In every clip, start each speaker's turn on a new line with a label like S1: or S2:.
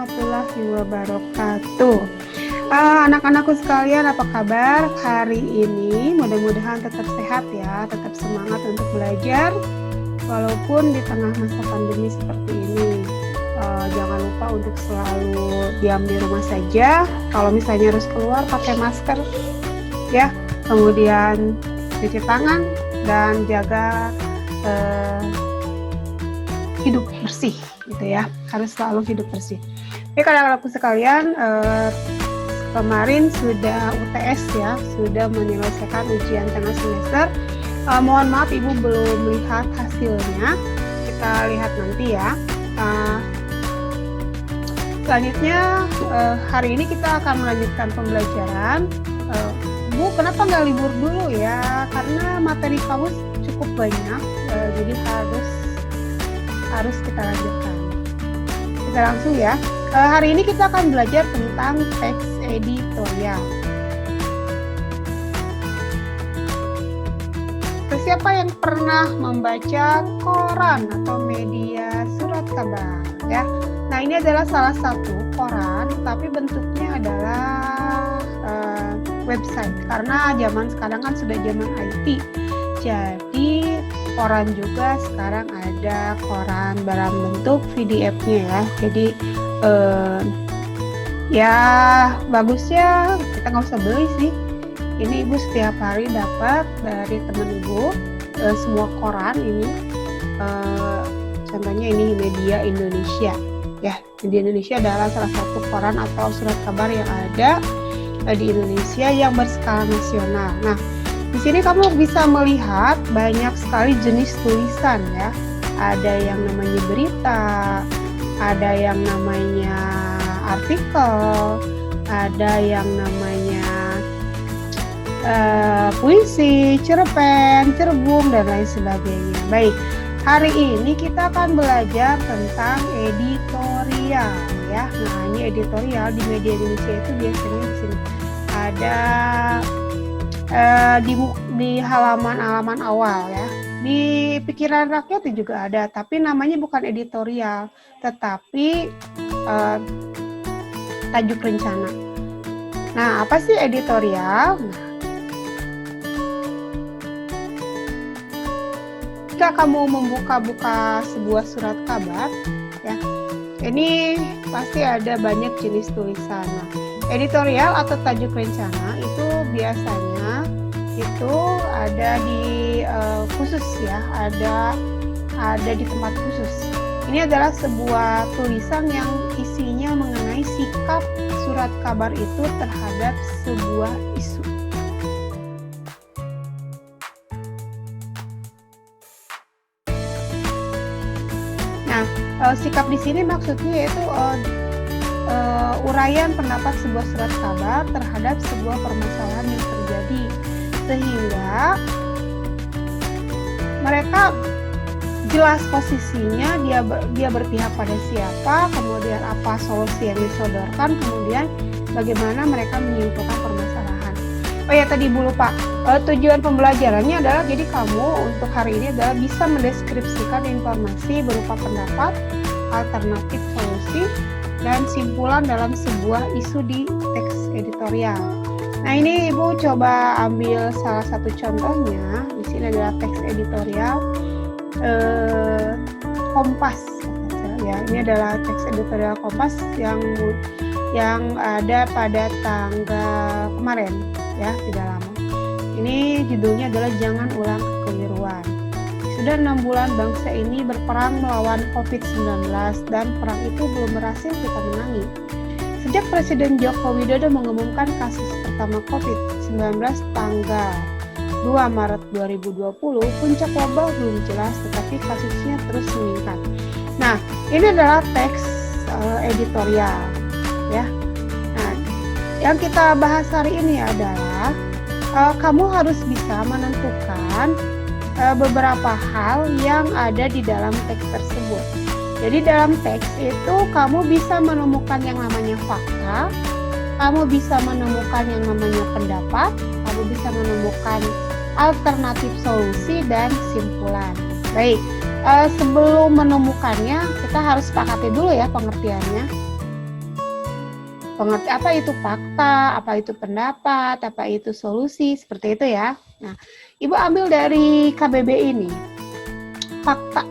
S1: warahmatullahi wabarakatuh. Anak-anakku sekalian, apa kabar hari ini? Mudah-mudahan tetap sehat ya, tetap semangat untuk belajar walaupun di tengah masa pandemi seperti ini. Jangan lupa untuk selalu diam di rumah saja. Kalau misalnya harus keluar, pakai masker ya. Kemudian cuci tangan dan jaga hidup bersih gitu ya, harus selalu hidup bersih. Oke, anak-anakku sekalian, kemarin sudah UTS ya, sudah menyelesaikan ujian tengah semester. Mohon maaf Ibu belum melihat hasilnya, kita lihat nanti ya. Selanjutnya hari ini kita akan melanjutkan pembelajaran. Bu, kenapa nggak libur dulu ya? Karena materi kamus cukup banyak, jadi harus kita lanjutkan. Kita langsung ya. Hari ini kita akan belajar tentang teks editorial. Siapa yang pernah membaca koran atau media surat kabar ya? Nah, ini adalah salah satu koran, tapi bentuknya adalah website. Karena zaman sekarang kan sudah zaman IT. Jadi koran juga sekarang ada koran dalam bentuk PDF-nya ya. Jadi ya bagusnya kita nggak usah beli sih. Ini Ibu setiap hari dapat dari teman Ibu semua koran ini. Contohnya ini Media Indonesia ya. Media Indonesia adalah salah satu koran atau surat kabar yang ada di Indonesia yang berskala nasional. Nah, di sini kamu bisa melihat banyak sekali jenis tulisan ya. Ada yang namanya berita, ada yang namanya artikel, ada yang namanya puisi, cerpen, cerbung, dan lain sebagainya. Baik, hari ini kita akan belajar tentang editorial ya. Nah, ini editorial di Media Indonesia itu biasanya di sini ada di halaman-halaman awal ya. Di Pikiran Rakyat juga ada, tapi namanya bukan editorial, tetapi tajuk rencana. Nah, apa sih editorial? Nah, jika kamu membuka-buka sebuah surat kabar, ya, ini pasti ada banyak jenis tulisan. Nah, editorial atau tajuk rencana itu biasanya itu ada di khusus ya, ada di tempat khusus. Ini adalah sebuah tulisan yang isinya mengenai sikap surat kabar itu terhadap sebuah isu. Nah, sikap di sini maksudnya yaitu uraian pendapat sebuah surat kabar terhadap sebuah permasalahan yang terjadi, sehingga mereka jelas posisinya, dia berpihak pada siapa, kemudian apa solusi yang disodorkan, kemudian bagaimana mereka menyimpulkan permasalahan. Oh ya, tadi Ibu lupa, tujuan pembelajarannya adalah jadi kamu untuk hari ini adalah bisa mendeskripsikan informasi berupa pendapat, alternatif solusi, dan simpulan dalam sebuah isu di teks editorial. Nah, ini Ibu coba ambil salah satu contohnya. Di sini adalah teks editorial Kompas ya. Ini adalah teks editorial Kompas yang ada pada tanggal kemarin ya, tidak lama. Ini judulnya adalah Jangan Ulang Kekeliruan. Sudah 6 bulan bangsa ini berperang melawan COVID-19 dan perang itu belum berhasil kita menangi. Sejak Presiden Joko Widodo mengumumkan kasus pertama COVID-19 tanggal 2 Maret 2020, puncak wabah belum jelas tetapi kasusnya terus meningkat. Nah, ini adalah teks editorial ya. Nah, yang kita bahas hari ini adalah kamu harus bisa menentukan beberapa hal yang ada di dalam teks tersebut. Jadi dalam teks itu kamu bisa menemukan yang namanya fakta, kamu bisa menemukan yang namanya pendapat, kamu bisa menemukan alternatif solusi dan simpulan. Baik, sebelum menemukannya kita harus sepakati dulu ya pengertiannya. pengerti apa itu fakta, apa itu pendapat, apa itu solusi, seperti itu ya. Nah, Ibu ambil dari KBB ini, fakta.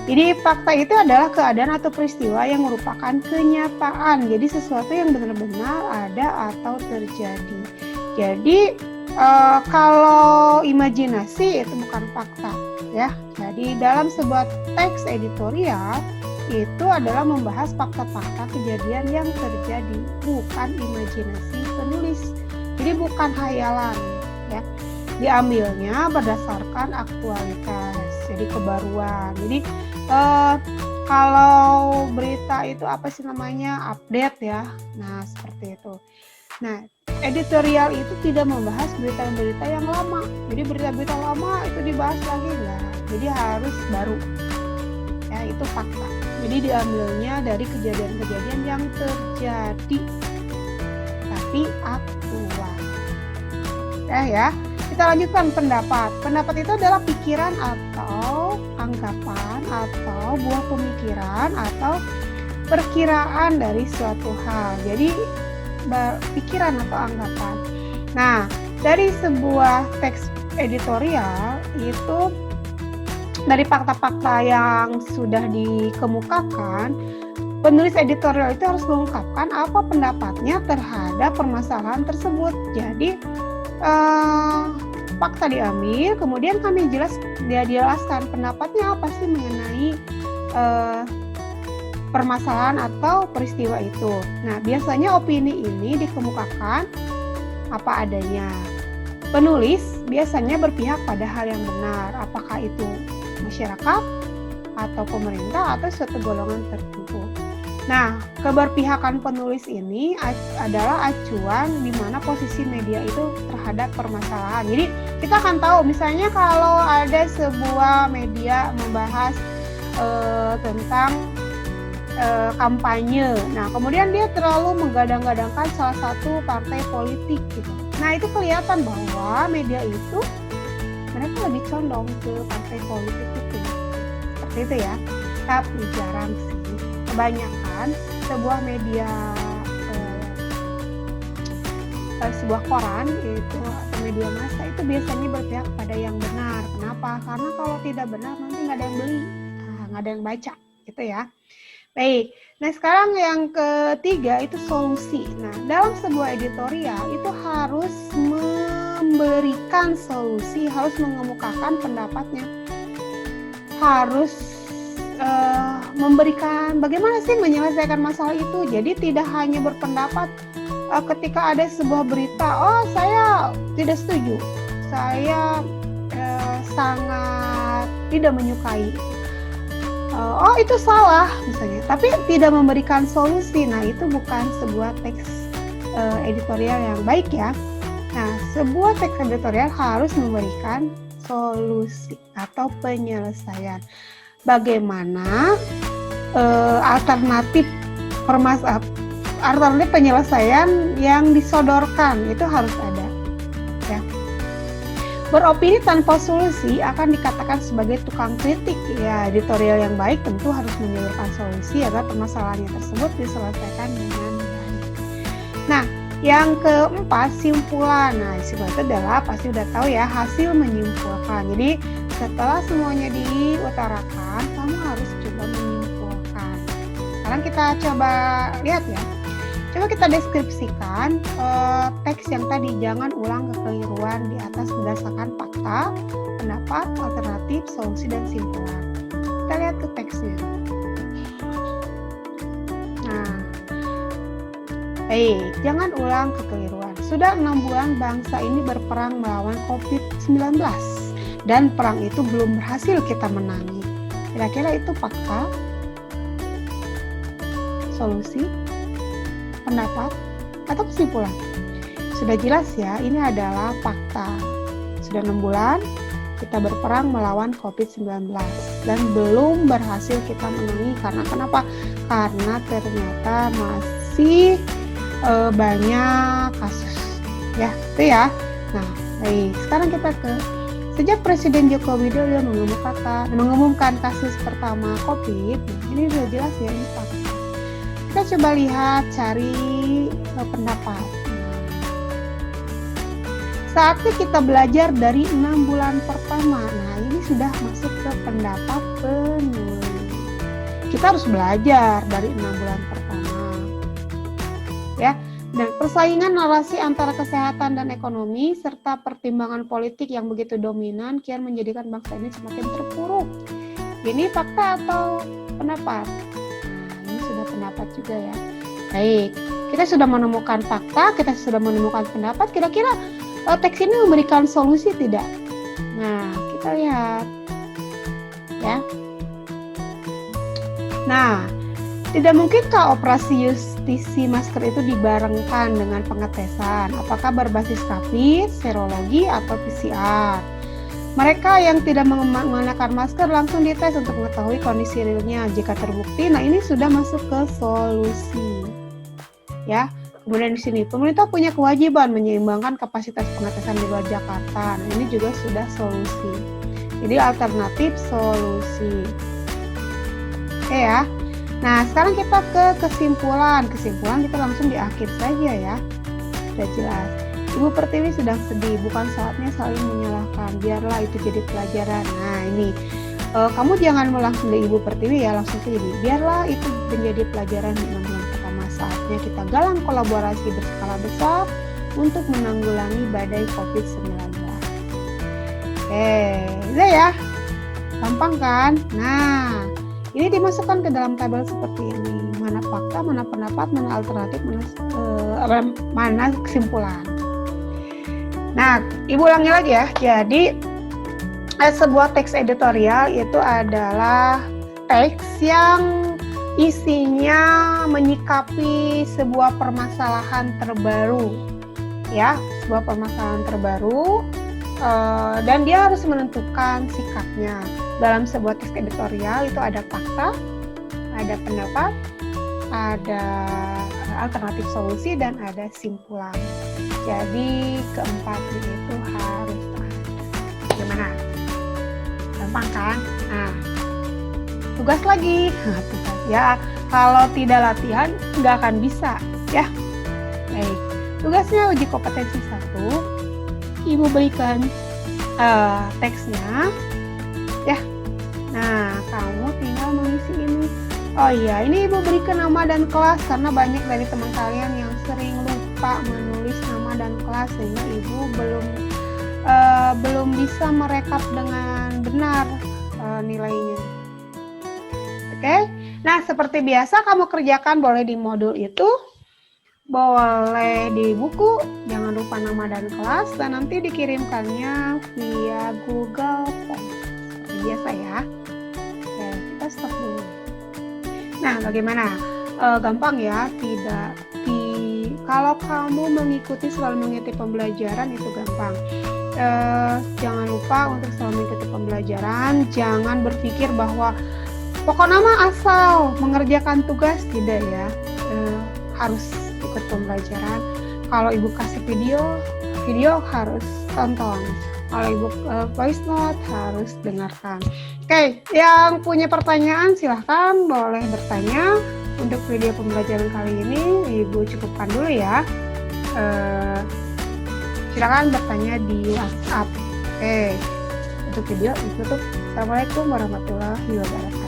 S1: Jadi fakta itu adalah keadaan atau peristiwa yang merupakan kenyataan. Jadi sesuatu yang benar-benar ada atau terjadi. Jadi kalau imajinasi itu bukan fakta, ya. Jadi dalam sebuah teks editorial itu adalah membahas fakta-fakta kejadian yang terjadi, bukan imajinasi penulis. Jadi bukan hayalan, ya. Diambilnya berdasarkan aktualitas, jadi kebaruan. Jadi kalau berita itu apa sih namanya, update ya. Nah seperti itu. Nah editorial itu tidak membahas berita-berita yang lama. Jadi berita-berita lama itu dibahas lagi enggak. Jadi harus baru. Ya itu fakta. Jadi diambilnya dari kejadian-kejadian yang terjadi tapi aktual. Ya. Kita lanjutkan pendapat. Pendapat itu adalah pikiran atau anggapan atau buah pemikiran atau perkiraan dari suatu hal. Jadi pikiran atau anggapan. Nah, dari sebuah teks editorial itu dari fakta-fakta yang sudah dikemukakan, penulis editorial itu harus mengungkapkan apa pendapatnya terhadap permasalahan tersebut. Jadi fakta diambil, kemudian dia jelaskan pendapatnya apa sih mengenai permasalahan atau peristiwa itu. Nah, biasanya opini ini dikemukakan apa adanya. Penulis biasanya berpihak pada hal yang benar, apakah itu masyarakat atau pemerintah atau suatu golongan tertentu. Nah, keberpihakan penulis ini adalah acuan di mana posisi media itu terhadap permasalahan. Jadi kita akan tahu misalnya kalau ada sebuah media membahas tentang kampanye. Nah, kemudian dia terlalu menggadang-gadangkan salah satu partai politik gitu. Nah, itu kelihatan bahwa media itu mereka lebih condong ke partai politik itu. Seperti itu ya. Tapi jarang sih. Kebanyakan sebuah media sebuah koran itu atau media massa itu biasanya berpihak pada yang benar. Kenapa? Karena kalau tidak benar nanti nggak ada yang beli, nggak ada yang baca, gitu ya. Baik, nah sekarang yang ketiga itu solusi. Nah, dalam sebuah editorial itu harus memberikan solusi, harus mengemukakan pendapatnya, harus memberikan bagaimana sih menyelesaikan masalah itu. Jadi tidak hanya berpendapat ketika ada sebuah berita, oh saya tidak setuju, saya sangat tidak menyukai, oh itu salah misalnya, tapi tidak memberikan solusi. Nah itu bukan sebuah teks editorial yang baik ya. Nah sebuah teks editorial harus memberikan solusi atau penyelesaian. Bagaimana alternatif penyelesaian yang disodorkan itu harus ada. Ya. Beropini tanpa solusi akan dikatakan sebagai tukang kritik. Ya, editorial yang baik tentu harus menyodorkan solusi agar permasalahannya tersebut diselesaikan dengan baik. Nah, yang keempat, simpulan. Nah, simpulan itu adalah pasti udah tahu ya, hasil menyimpulkan. Jadi setelah semuanya diutarakan, kamu harus coba menyimpulkan. Sekarang kita coba lihat ya. Coba kita deskripsikan teks yang tadi. Jangan ulang kekeliruan di atas berdasarkan fakta, pendapat, alternatif, solusi, dan simpulan. Kita lihat ke teksnya. Nah, baik, jangan ulang kekeliruan. Sudah 6 bulan bangsa ini berperang melawan COVID-19. Dan perang itu belum berhasil kita menangi. Kira-kira itu fakta, solusi, pendapat, atau kesimpulan? Sudah jelas ya, ini adalah fakta. Sudah 6 bulan kita berperang melawan COVID-19 dan belum berhasil kita menangi. Karena kenapa? Karena ternyata masih banyak kasus. Ya, itu ya. Nah, baik. Sekarang kita ke sejak Presiden Joko Widodo mengumumkan kasus pertama COVID, ini sudah jelas ya, ini fakta. Kita coba lihat, cari pendapat. Saatnya kita belajar dari 6 bulan pertama. Nah, ini sudah masuk ke pendapat penulis. Kita harus belajar dari 6 bulan pertama. Ya, dan persaingan narasi antara kesehatan dan ekonomi serta pertimbangan politik yang begitu dominan kian menjadikan bangsa ini semakin terpuruk. Ini fakta atau pendapat? Nah, ini sudah pendapat juga ya. Baik, kita sudah menemukan fakta, kita sudah menemukan pendapat. Kira-kira teks ini memberikan solusi tidak? Nah, kita lihat ya. Nah, tidak mungkinkah operasi justisi masker itu dibarengkan dengan pengetesan? Apakah berbasis rapid, serologi, atau PCR? Mereka yang tidak mengenakan masker langsung dites untuk mengetahui kondisi realnya. Jika terbukti, nah ini sudah masuk ke solusi. Ya. Kemudian di sini, pemerintah punya kewajiban menyeimbangkan kapasitas pengetesan di luar Jakarta. Nah, ini juga sudah solusi. Jadi alternatif solusi. Oke ya. Nah, sekarang kita ke kesimpulan. Kesimpulan kita langsung di akhir saja ya. Sudah jelas. Ibu Pertiwi sedang sedih, bukan saatnya saling menyalahkan. Biarlah itu jadi pelajaran. Nah, ini. Kamu jangan langsung di Ibu Pertiwi ya, langsung ke ini. Biarlah itu menjadi pelajaran di 6 bulan pertama. Saatnya kita galang kolaborasi berskala besar untuk menanggulangi badai COVID-19. Oke, udah ya. Gampang kan? Nah, ini dimasukkan ke dalam tabel seperti ini. Mana fakta, mana pendapat, mana alternatif, mana kesimpulan. Nah, Ibu ulangi lagi ya. Jadi, sebuah teks editorial itu adalah teks yang isinya menyikapi sebuah permasalahan terbaru, ya, sebuah permasalahan terbaru, dan dia harus menentukan sikapnya. Dalam sebuah teks editorial itu ada fakta, ada pendapat, ada alternatif solusi, dan ada simpulan. Jadi keempatnya itu harus ada. Gimana? Gampang kan? Nah, tugas lagi. Nah, tugas ya, kalau tidak latihan nggak akan bisa ya. Baik, tugasnya uji kompetensi 1. Ibu berikan teksnya ya. Nah, kamu tinggal mengisi ini. Oh iya, ini Ibu berikan nama dan kelas karena banyak dari teman kalian yang sering lupa menulis nama dan kelas sehingga Ibu belum bisa merekap dengan benar nilainya. Oke? Nah, seperti biasa kamu kerjakan boleh di modul itu, boleh di buku, jangan lupa nama dan kelas, dan nanti dikirimkannya via Google Form. Seperti biasa ya. Oke, kita stop dulu. Nah, bagaimana? Gampang ya, kalau kamu selalu mengikuti pembelajaran itu gampang. Jangan lupa untuk selalu mengikuti pembelajaran, jangan berpikir bahwa pokoknya mah asal mengerjakan tugas, tidak ya, harus ikut pembelajaran. Kalau Ibu kasih video harus tonton. Kalau Ibu voice note harus dengarkan. Oke, yang punya pertanyaan silahkan boleh bertanya. Untuk video pembelajaran kali ini Ibu cukupkan dulu ya. Silakan bertanya di WhatsApp. Oke, untuk video ditutup. Assalamualaikum warahmatullahi wabarakatuh.